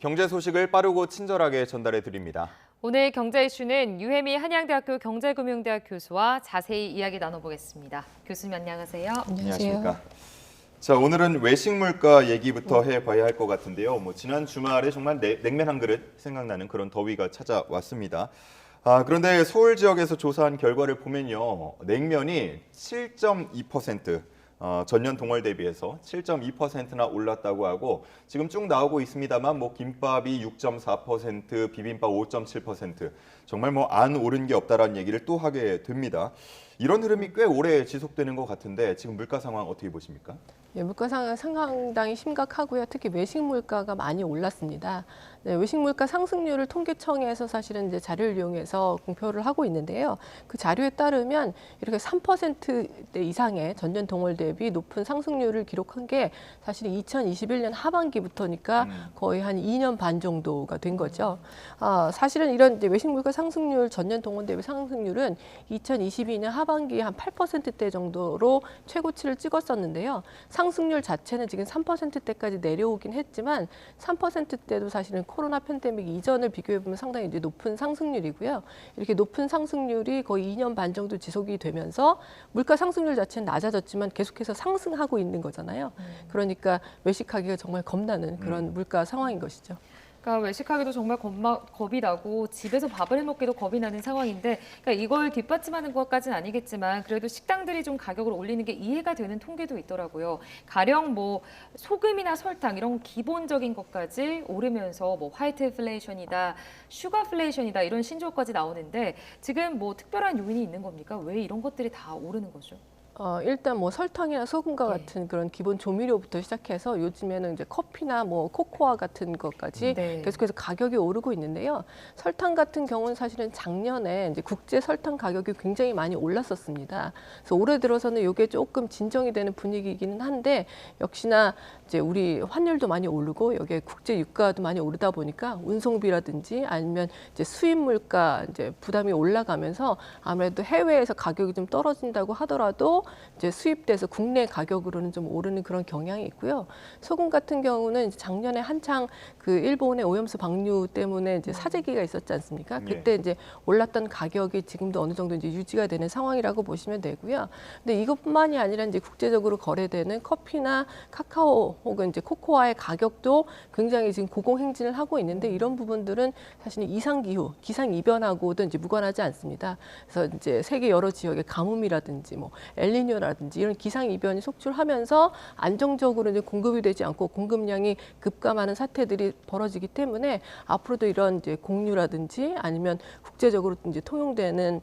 경제 소식을 빠르고 친절하게 전달해 드립니다. 오늘 경제 이슈는 유혜미 한양대학교 경제금융대학 교수와 자세히 이야기 나눠보겠습니다. 교수님 안녕하세요. 안녕하십니까. 자, 오늘은 외식 물가 얘기부터 해봐야 할 것 같은데요. 지난 주말에 정말 냉면 한 그릇 생각나는 그런 더위가 찾아왔습니다. 그런데 서울 지역에서 조사한 결과를 보면요. 냉면이 7.2%, 전년 동월 대비해서 7.2%나 올랐다고 하고 지금 쭉 나오고 있습니다만 김밥이 6.4%, 비빔밥 5.7%, 정말 안 오른 게 없다라는 얘기를 또 하게 됩니다. 이런 흐름이 꽤 오래 지속되는 것 같은데 지금 물가 상황 어떻게 보십니까? 네, 물가 상황 상당히 심각하고요. 특히 외식 물가가 많이 올랐습니다. 네, 외식 물가 상승률을 통계청에서 사실은 이제 자료를 이용해서 공표를 하고 있는데요. 그 자료에 따르면 이렇게 3%대 이상의 전년 동월 대비 높은 상승률을 기록한 게 사실은 2021년 하반기부터니까 거의 한 2년 반 정도가 된 거죠. 사실은 이런 이제 외식 물가 상승률 전년 동월 대비 상승률은 2022년 하반기에 한 8%대 정도로 최고치를 찍었었는데요. 상승률 자체는 지금 3%대까지 내려오긴 했지만 3%대도 사실은 코로나 팬데믹 이전을 비교해 보면 상당히 이제 높은 상승률이고요. 이렇게 높은 상승률이 거의 2년 반 정도 지속이 되면서 물가 상승률 자체는 낮아졌지만 계속해서 상승하고 있는 거잖아요. 그러니까 외식하기가 정말 겁나는 그런 물가 상황인 것이죠. 그러니까 외식하기도 정말 겁이 나고 집에서 밥을 해 먹기도 겁이 나는 상황인데, 그러니까 이걸 뒷받침하는 것까지는 아니겠지만 그래도 식당들이 좀 가격을 올리는 게 이해가 되는 통계도 있더라고요. 가령 소금이나 설탕 이런 기본적인 것까지 오르면서 화이트 인플레이션이다, 슈가플레이션이다 이런 신조어까지 나오는데 지금 특별한 요인이 있는 겁니까? 왜 이런 것들이 다 오르는 거죠? 일단 설탕이나 소금과 같은 그런 기본 조미료부터 시작해서 요즘에는 이제 커피나 코코아 같은 것까지 계속해서 가격이 오르고 있는데요. 설탕 같은 경우는 사실은 작년에 이제 국제 설탕 가격이 굉장히 많이 올랐었습니다. 그래서 올해 들어서는 이게 조금 진정이 되는 분위기이기는 한데 역시나 이제 우리 환율도 많이 오르고 여기에 국제 유가도 많이 오르다 보니까 운송비라든지 아니면 이제 수입 물가 이제 부담이 올라가면서 아무래도 해외에서 가격이 좀 떨어진다고 하더라도 이제 수입돼서 국내 가격으로는 좀 오르는 그런 경향이 있고요. 소금 같은 경우는 이제 작년에 한창 그 일본의 오염수 방류 때문에 이제 사재기가 있었지 않습니까? 그때 이제 올랐던 가격이 지금도 어느 정도 이제 유지가 되는 상황이라고 보시면 되고요. 근데 이것뿐만이 아니라 이제 국제적으로 거래되는 커피나 카카오 혹은 이제 코코아의 가격도 굉장히 지금 고공행진을 하고 있는데 이런 부분들은 사실 이상기후, 기상이변하고도 이제 무관하지 않습니다. 그래서 이제 세계 여러 지역의 가뭄이라든지 엘니뇨라든지 이런 기상이변이 속출하면서 안정적으로 이제 공급이 되지 않고 공급량이 급감하는 사태들이 벌어지기 때문에 앞으로도 이런 이제 공유라든지 아니면 국제적으로 이제 통용되는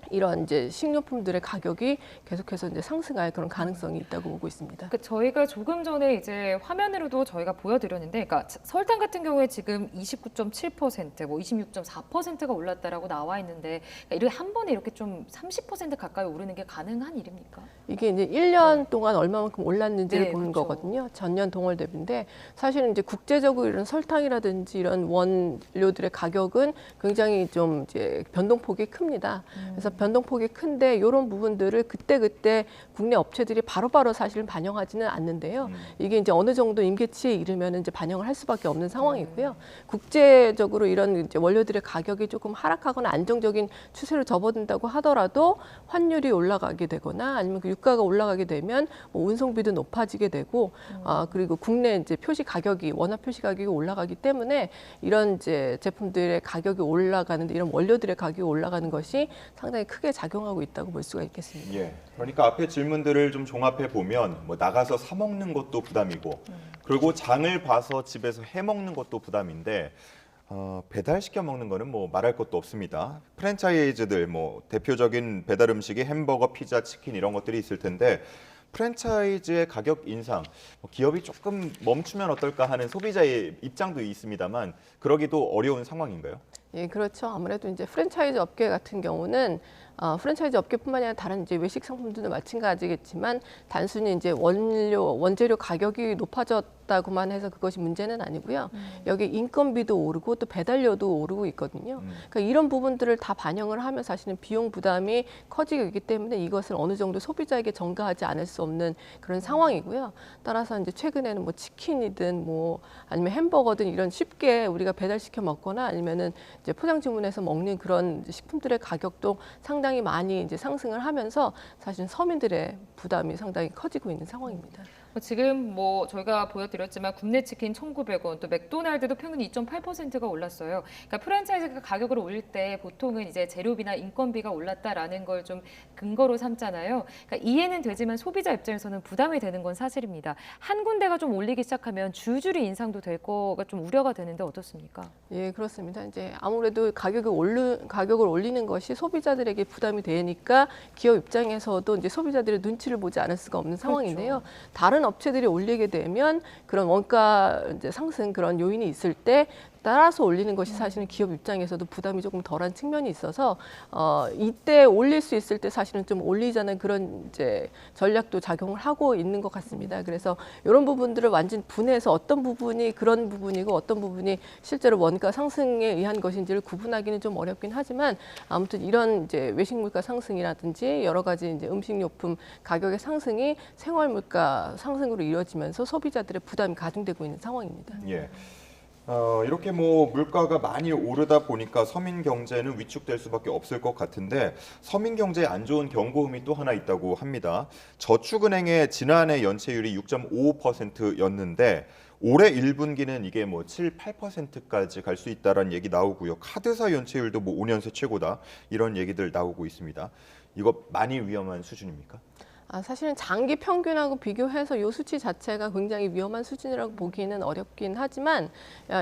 이런 이제 식료품들의 가격이 계속해서 이제 상승할 그런 가능성이 있다고 보고 있습니다. 저희가 조금 전에 이제 화면으로도 저희가 보여드렸는데, 그러니까 설탕 같은 경우에 지금 29.7%, 26.4%가 올랐다라고 나와 있는데, 그러니까 이렇게 한 번에 이렇게 좀 30% 가까이 오르는 게 가능한 일입니까? 이게 이제 1년 동안 얼마만큼 올랐는지를 보는 그렇죠. 거거든요. 전년 동월 대비인데 사실은 이제 국제적으로 이런 설탕이라든지 이런 원료들의 가격은 굉장히 좀 이제 변동폭이 큽니다. 그래서 변동폭이 큰데 이런 부분들을 그때그때 국내 업체들이 바로바로 사실 반영하지는 않는데요. 이게 이제 어느 정도 임계치에 이르면 이제 반영을 할 수밖에 없는 상황이고요. 국제적으로 이런 이제 원료들의 가격이 조금 하락하거나 안정적인 추세로 접어든다고 하더라도 환율이 올라가게 되거나 아니면 그 유가가 올라가게 되면 운송비도 높아지게 되고 그리고 국내 이제 표시 가격이 원화 표시 가격이 올라가기 때문에 이런 이제 제품들의 가격이 올라가는데 이런 원료들의 가격이 올라가는 것이 상당히 크게 작용하고 있다고 볼 수가 있겠습니다. 예. 그러니까 앞에 질문들을 좀 종합해 보면 나가서 사 먹는 것도 부담이고 그리고 장을 봐서 집에서 해 먹는 것도 부담인데 배달시켜 먹는 거는 말할 것도 없습니다. 프랜차이즈들 대표적인 배달 음식이 햄버거, 피자, 치킨 이런 것들이 있을 텐데 프랜차이즈의 가격 인상, 기업이 조금 멈추면 어떨까 하는 소비자의 입장도 있습니다만 그러기도 어려운 상황인가요? 예, 그렇죠. 아무래도 이제 프랜차이즈 업계 같은 경우는 프랜차이즈 업계뿐만이 아니라 다른 이제 외식 상품들도 마찬가지겠지만 단순히 이제 원재료 가격이 높아졌다고만 해서 그것이 문제는 아니고요. 여기 인건비도 오르고 또 배달료도 오르고 있거든요. 그러니까 이런 부분들을 다 반영을 하면 사실은 비용 부담이 커지고 있기 때문에 이것을 어느 정도 소비자에게 전가하지 않을 수 없는 그런 상황이고요. 따라서 이제 최근에는 뭐 치킨이든 뭐 아니면 햄버거든 이런 쉽게 우리가 배달시켜 먹거나 아니면은 이제 포장 주문해서 먹는 그런 식품들의 가격도 상당히 많이 이제 상승을 하면서 사실 서민들의 부담이 상당히 커지고 있는 상황입니다. 지금 뭐 저희가 보여드렸지만 굽네 치킨 1,900원, 또 맥도날드도 평균 2.8%가 올랐어요. 그러니까 프랜차이즈가 가격을 올릴 때 보통은 이제 재료비나 인건비가 올랐다라는 걸 좀 근거로 삼잖아요. 그러니까 이해는 되지만 소비자 입장에서는 부담이 되는 건 사실입니다. 한 군데가 좀 올리기 시작하면 줄줄이 인상도 될 거가 좀 우려가 되는데 어떻습니까? 예, 그렇습니다. 이제 아무래도 가격을 올리는 것이 소비자들에게 부담이 되니까 기업 입장에서도 이제 소비자들의 눈치를 보지 않을 수가 없는 상황인데요. 그렇죠. 다른 업체들이 올리게 되면 그런 원가 이제 상승 그런 요인이 있을 때 따라서 올리는 것이 사실은 기업 입장에서도 부담이 조금 덜한 측면이 있어서 이때 올릴 수 있을 때 사실은 좀 올리자는 그런 이제 전략도 작용을 하고 있는 것 같습니다. 그래서 이런 부분들을 완전 분해해서 어떤 부분이 그런 부분이고 어떤 부분이 실제로 원가 상승에 의한 것인지를 구분하기는 좀 어렵긴 하지만 아무튼 이런 이제 외식 물가 상승이라든지 여러 가지 이제 음식료품 가격의 상승이 생활 물가 상승으로 이어지면서 소비자들의 부담이 가중되고 있는 상황입니다. 예. 이렇게 뭐 물가가 많이 오르다 보니까 서민 경제는 위축될 수밖에 없을 것 같은데 서민 경제에 안 좋은 경고음이 또 하나 있다고 합니다. 저축은행의 지난해 연체율이 6.55%였는데 올해 1분기는 이게 뭐 7, 8%까지 갈 수 있다라는 얘기 나오고요. 카드사 연체율도 뭐 5년 새 최고다 이런 얘기들 나오고 있습니다. 이거 많이 위험한 수준입니까? 사실은 장기 평균하고 비교해서 이 수치 자체가 굉장히 위험한 수준이라고 보기는 어렵긴 하지만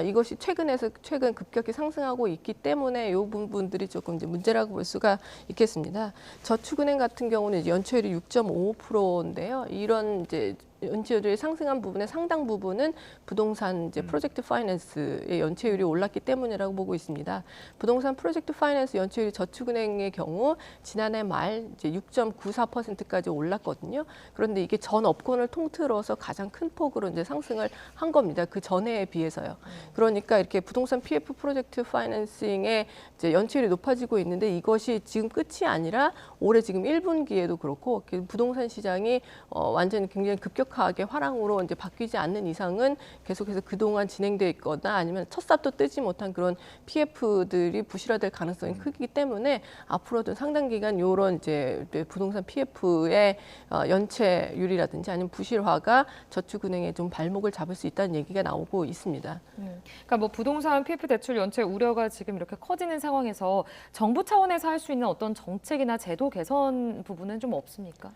이것이 최근 급격히 상승하고 있기 때문에 이 부분들이 조금 이제 문제라고 볼 수가 있겠습니다. 저축은행 같은 경우는 이제 연체율이 6.55%인데요. 이런 이제 연체율이 상승한 부분의 상당 부분은 부동산 이제 프로젝트 파이낸스의 연체율이 올랐기 때문이라고 보고 있습니다. 부동산 프로젝트 파이낸스 연체율이 저축은행의 경우 지난해 말 이제 6.94%까지 올랐거든요. 그런데 이게 전 업권을 통틀어서 가장 큰 폭으로 이제 상승을 한 겁니다. 그 전해에 비해서요. 그러니까 이렇게 부동산 PF 프로젝트 파이낸싱의 이제 연체율이 높아지고 있는데 이것이 지금 끝이 아니라 올해 지금 1분기에도 그렇고 부동산 시장이 완전히 굉장히 급격하게 화랑으로 이제 바뀌지 않는 이상은 계속해서 그동안 진행돼 있거나 아니면 첫 삽도 뜨지 못한 그런 PF들이 부실화될 가능성이 크기 때문에 앞으로도 상당 기간 이런 이제 부동산 PF의 연체율이라든지 아니면 부실화가 저축은행에 좀 발목을 잡을 수 있다는 얘기가 나오고 있습니다. 그러니까 뭐 부동산 PF 대출 연체 우려가 지금 이렇게 커지는 상황에서 정부 차원에서 할 수 있는 어떤 정책이나 제도 개선 부분은 좀 없습니까?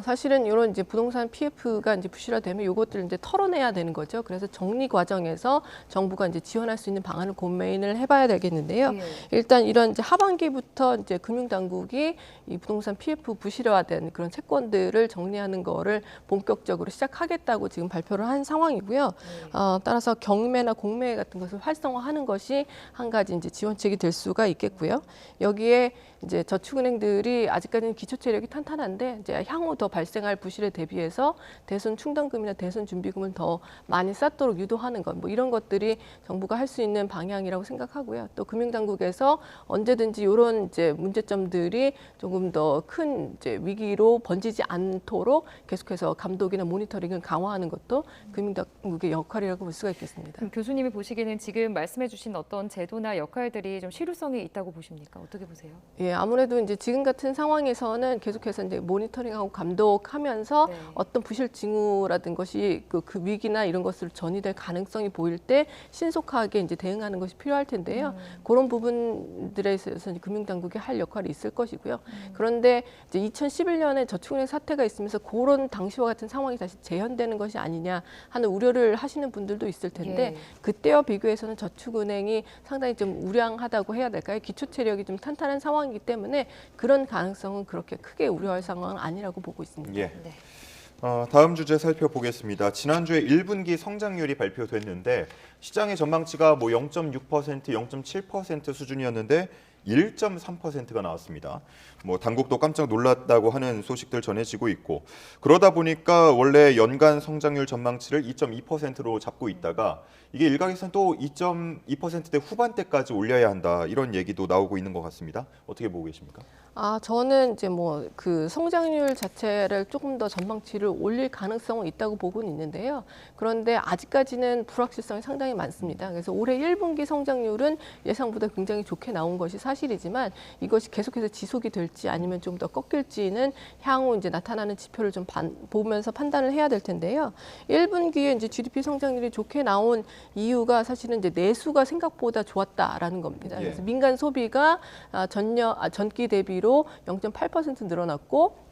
사실은 이런 이제 부동산 PF가 이제 부실화되면 이것들을 이제 털어내야 되는 거죠. 그래서 정리 과정에서 정부가 이제 지원할 수 있는 방안을 고민을 해봐야 되겠는데요. 예. 일단 이런 이제 하반기부터 이제 금융당국이 이 부동산 PF 부실화된 그런 채권들을 정리하는 거를 본격적으로 시작하겠다고 지금 발표를 한 상황이고요. 따라서 경매나 공매 같은 것을 활성화하는 것이 한 가지 이제 지원책이 될 수가 있겠고요. 여기에 이제 저축은행들이 아직까지는 기초 체력이 탄탄한데 이제 향후 더 발생할 부실에 대비해서 대손 충당금이나 대손 준비금을 더 많이 쌓도록 유도하는 것, 뭐 이런 것들이 정부가 할 수 있는 방향이라고 생각하고요. 또 금융당국에서 언제든지 이런 이제 문제점들이 조금 더 큰 이제 위기로 번지지 않도록 계속해서 감독이나 모니터링을 강화하는 것도 금융당국의 역할이라고 볼 수가 있겠습니다. 그럼 교수님이 보시기에는 지금 말씀해주신 어떤 제도나 역할들이 좀 실효성이 있다고 보십니까? 어떻게 보세요? 예, 아무래도 이제 지금 같은 상황에서는 계속해서 이제 모니터링하고 감독하면서 네. 어떤 부실 징후라든 것이 그 위기나 이런 것을 전이될 가능성이 보일 때 신속하게 이제 대응하는 것이 필요할 텐데요. 그런 부분들에 있어서 금융당국이 할 역할이 있을 것이고요. 그런데 이제 2011년에 저축은행 사태가 있으면서 그런 당시와 같은 상황이 다시 재현되는 것이 아니냐 하는 우려를 하시는 분들도 있을 텐데 예. 그때와 비교해서는 저축은행이 상당히 좀 우량하다고 해야 될까요? 기초 체력이 좀 탄탄한 상황이기 때문에 그런 가능성은 그렇게 크게 우려할 상황은 아니라고 보고 있습니다. 예. 네. 다음 주제 살펴보겠습니다. 지난주에 1분기 성장률이 발표됐는데 시장의 전망치가 뭐 0.6%, 0.7% 수준이었는데 1.3%가 나왔습니다. 뭐 당국도 깜짝 놀랐다고 하는 소식들 전해지고 있고 그러다 보니까 원래 연간 성장률 전망치를 2.2%로 잡고 있다가 이게 일각에서는 또 2.2%대 후반대까지 올려야 한다 이런 얘기도 나오고 있는 것 같습니다. 어떻게 보고 계십니까? 저는 이제 뭐 그 성장률 자체를 조금 더 전망치를 올릴 가능성은 있다고 보고는 있는데요. 그런데 아직까지는 불확실성이 상당히 많습니다. 그래서 올해 1분기 성장률은 예상보다 굉장히 좋게 나온 것이 사실이지만 이것이 계속해서 지속이 될지 아니면 좀 더 꺾일지는 향후 이제 나타나는 지표를 좀 보면서 판단을 해야 될 텐데요. 1분기에 이제 GDP 성장률이 좋게 나온 이유가 사실은 이제 내수가 생각보다 좋았다라는 겁니다. 그래서 민간 소비가 전기 대비로 0.8% 늘어났고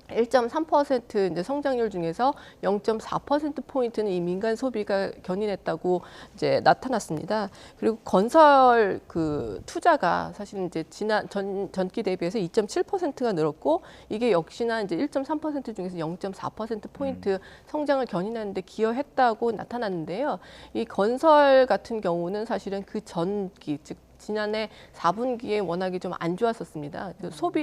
1.3% 이제 성장률 중에서 0.4%포인트는 이 민간 소비가 견인했다고 이제 나타났습니다. 그리고 건설 그 투자가 사실은 이제 전기 대비해서 2.7%가 늘었고 이게 역시나 이제 1.3% 중에서 0.4%포인트 성장을 견인하는데 기여했다고 나타났는데요. 이 건설 같은 경우는 사실은 그 전기, 즉 지난해 4분기에 워낙에 좀 안 좋았었습니다.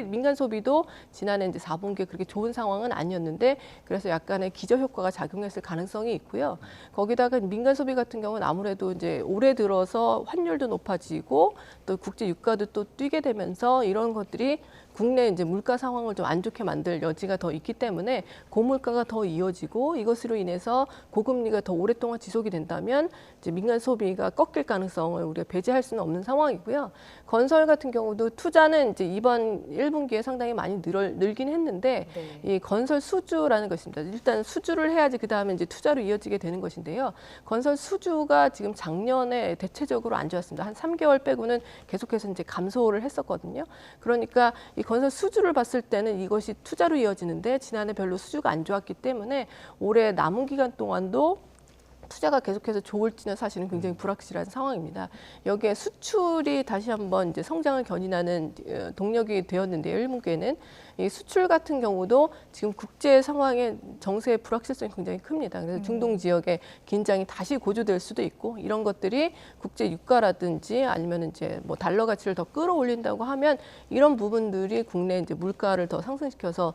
민간 소비도 지난해 이제 4분기에 그렇게 좋은 상황은 아니었는데 그래서 약간의 기저 효과가 작용했을 가능성이 있고요. 거기다가 민간 소비 같은 경우는 아무래도 이제 올해 들어서 환율도 높아지고 또 국제 유가도 또 뛰게 되면서 이런 것들이 국내 이제 물가 상황을 좀 안 좋게 만들 여지가 더 있기 때문에 고물가가 더 이어지고 이것으로 인해서 고금리가 더 오랫동안 지속이 된다면 이제 민간 소비가 꺾일 가능성을 우리가 배제할 수는 없는 상황이고요. 건설 같은 경우도 투자는 이제 이번 1분기에 상당히 많이 늘긴 했는데 이 건설 수주라는 것입니다. 일단 수주를 해야지 그 다음에 이제 투자로 이어지게 되는 것인데요. 건설 수주가 지금 작년에 대체적으로 안 좋았습니다. 한 3개월 빼고는 계속해서 이제 감소를 했었거든요. 그러니까 이 건설 수주를 봤을 때는 이것이 투자로 이어지는데 지난해 별로 수주가 안 좋았기 때문에 올해 남은 기간 동안도 투자가 계속해서 좋을지는 사실은 굉장히 불확실한 상황입니다. 여기에 수출이 다시 한번 이제 성장을 견인하는 동력이 되었는데요. 1분기에는 이 수출 같은 경우도 지금 국제 상황의 정세의 불확실성이 굉장히 큽니다. 그래서 중동 지역의 긴장이 다시 고조될 수도 있고 이런 것들이 국제 유가라든지 아니면 이제 뭐 달러 가치를 더 끌어올린다고 하면 이런 부분들이 국내 이제 물가를 더 상승시켜서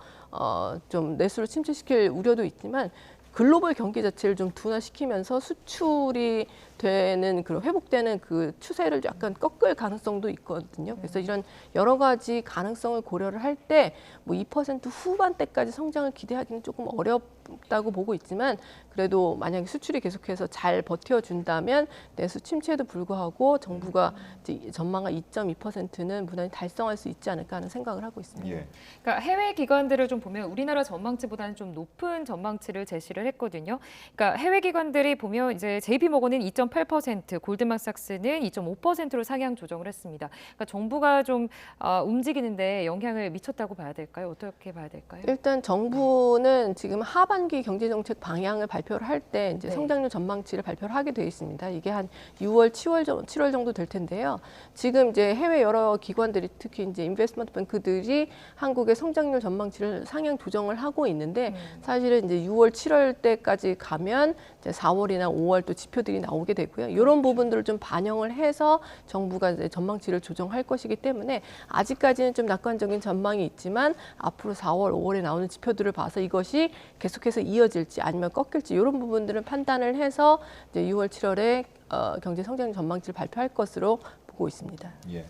좀 내수를 침체시킬 우려도 있지만 글로벌 경기 자체를 좀 둔화시키면서 수출이 되는 그런 회복되는 그 추세를 약간 꺾을 가능성도 있거든요. 그래서 이런 여러 가지 가능성을 고려를 할 때 뭐 2% 후반대까지 성장을 기대하기는 조금 어렵다고 보고 있지만 그래도 만약에 수출이 계속해서 잘 버텨준다면 내수 침체에도 불구하고 정부가 이제 전망한 2.2%는 무난히 달성할 수 있지 않을까 하는 생각을 하고 있습니다. 예. 그러니까 해외 기관들을 좀 보면 우리나라 전망치보다는 좀 높은 전망치를 제시를 했거든요. 그러니까 해외 기관들이 보면 이제 JP모건은 2.8%, 골드만삭스는 2.5%로 상향 조정을 했습니다. 그러니까 정부가 좀 움직이는데 영향을 미쳤다고 봐야 될까요? 어떻게 봐야 될까요? 일단 정부는 지금 하반기 경제정책 방향을 발표를 할 때 이제 네. 성장률 전망치를 발표를 하게 되어 있습니다. 이게 한 6월, 7월 정도 될 텐데요. 지금 이제 해외 여러 기관들이 특히 이제 인베스트먼트 뱅크들이 한국의 성장률 전망치를 상향 조정을 하고 있는데 사실은 이제 6월, 7월 때까지 가면 이제 4월이나 5월 또 지표들이 나오게 되고요. 이런 부분들을 좀 반영을 해서 정부가 이제 전망치를 조정할 것이기 때문에 아직까지는 좀 낙관적인 전망이 있지만 앞으로 4월, 5월에 나오는 지표들을 봐서 이것이 계속해서 이어질지 아니면 꺾일지 이런 부분들은 판단을 해서 이제 6월, 7월에 경제 성장 전망치를 발표할 것으로 보고 있습니다. 예.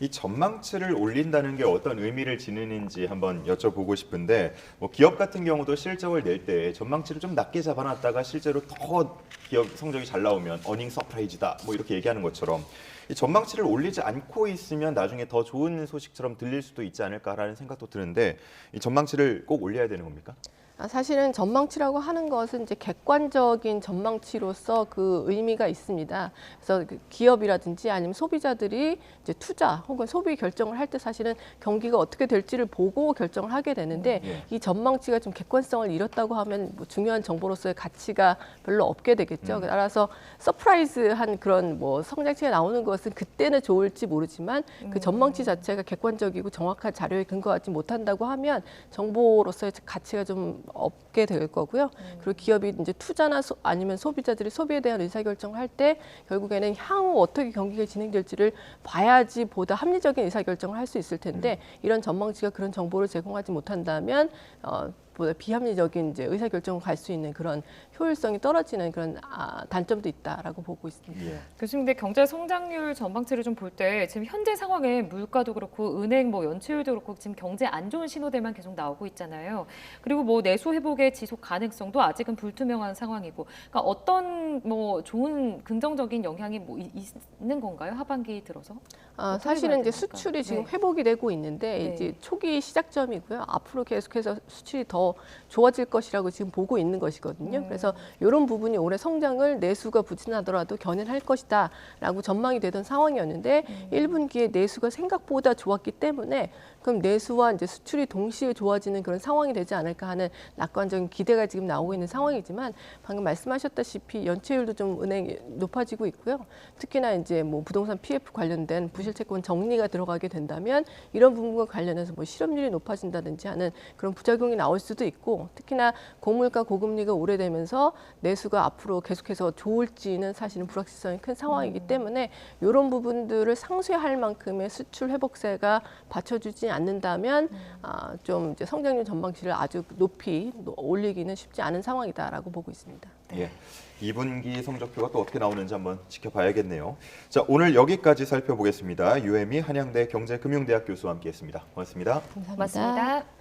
이 전망치를 올린다는 게 어떤 의미를 지니는지 한번 여쭤보고 싶은데 뭐 기업 같은 경우도 실적을 낼 때 전망치를 좀 낮게 잡아놨다가 실제로 더 기업 성적이 잘 나오면 어닝 서프라이즈다 뭐 이렇게 얘기하는 것처럼 이 전망치를 올리지 않고 있으면 나중에 더 좋은 소식처럼 들릴 수도 있지 않을까라는 생각도 드는데 이 전망치를 꼭 올려야 되는 겁니까? 사실은 전망치라고 하는 것은 이제 객관적인 전망치로서 그 의미가 있습니다. 그래서 그 기업이라든지 아니면 소비자들이 이제 투자 혹은 소비 결정을 할 때 사실은 경기가 어떻게 될지를 보고 결정을 하게 되는데 이 전망치가 좀 객관성을 잃었다고 하면 뭐 중요한 정보로서의 가치가 별로 없게 되겠죠. 따라서 서프라이즈한 그런 뭐 성장치가 나오는 것은 그때는 좋을지 모르지만 그 전망치 자체가 객관적이고 정확한 자료에 근거하지 못한다고 하면 정보로서의 가치가 좀 없게 될 거고요. 그리고 기업이 이제 투자나 아니면 소비자들이 소비에 대한 의사결정을 할 때 결국에는 향후 어떻게 경기가 진행될지를 봐야지 보다 합리적인 의사결정을 할 수 있을 텐데 이런 전망치가 그런 정보를 제공하지 못한다면 보다 비합리적인 이제 의사결정을 갈 수 있는 그런 효율성이 떨어지는 그런 단점도 있다라고 보고 있습니다. 예. 교수님, 근데 경제 성장률 전망치를 좀 볼 때 지금 현재 상황에 물가도 그렇고 은행 뭐 연체율도 그렇고 지금 경제 안 좋은 신호들만 계속 나오고 있잖아요. 그리고 뭐 내수 회복의 지속 가능성도 아직은 불투명한 상황이고, 그러니까 어떤 뭐 좋은 긍정적인 영향이 뭐 있는 건가요? 하반기 들어서? 사실은 이제 봐야 됩니까? 수출이 지금 네. 회복이 되고 있는데 네. 이제 초기 시작점이고요. 앞으로 계속해서 수출이 더 좋아질 것이라고 지금 보고 있는 것이거든요. 그래서 이런 부분이 올해 성장을 내수가 부진하더라도 견인할 것이다라고 전망이 되던 상황이었는데 1분기에 내수가 생각보다 좋았기 때문에 그럼 내수와 이제 수출이 동시에 좋아지는 그런 상황이 되지 않을까 하는 낙관적인 기대가 지금 나오고 있는 상황이지만 방금 말씀하셨다시피 연체율도 좀 은행이 높아지고 있고요. 특히나 이제 뭐 부동산 PF 관련된 부실채권 정리가 들어가게 된다면 이런 부분과 관련해서 뭐 실업률이 높아진다든지 하는 그런 부작용이 나올 수도 있고 특히나 고물가 고금리가 오래되면서 내수가 앞으로 계속해서 좋을지는 사실은 불확실성이 큰 상황이기 때문에 이런 부분들을 상쇄할 만큼의 수출 회복세가 받쳐주지 않는다면 좀 이제 성장률 전망치를 아주 높이 올리기는 쉽지 않은 상황이다라고 보고 있습니다. 예. 2분기 성적표가 또 어떻게 나오는지 한번 지켜봐야겠네요. 자, 오늘 여기까지 살펴보겠습니다. 유혜미 한양대 경제금융대학 교수와 함께했습니다. 고맙습니다. 감사합니다. 맞습니다.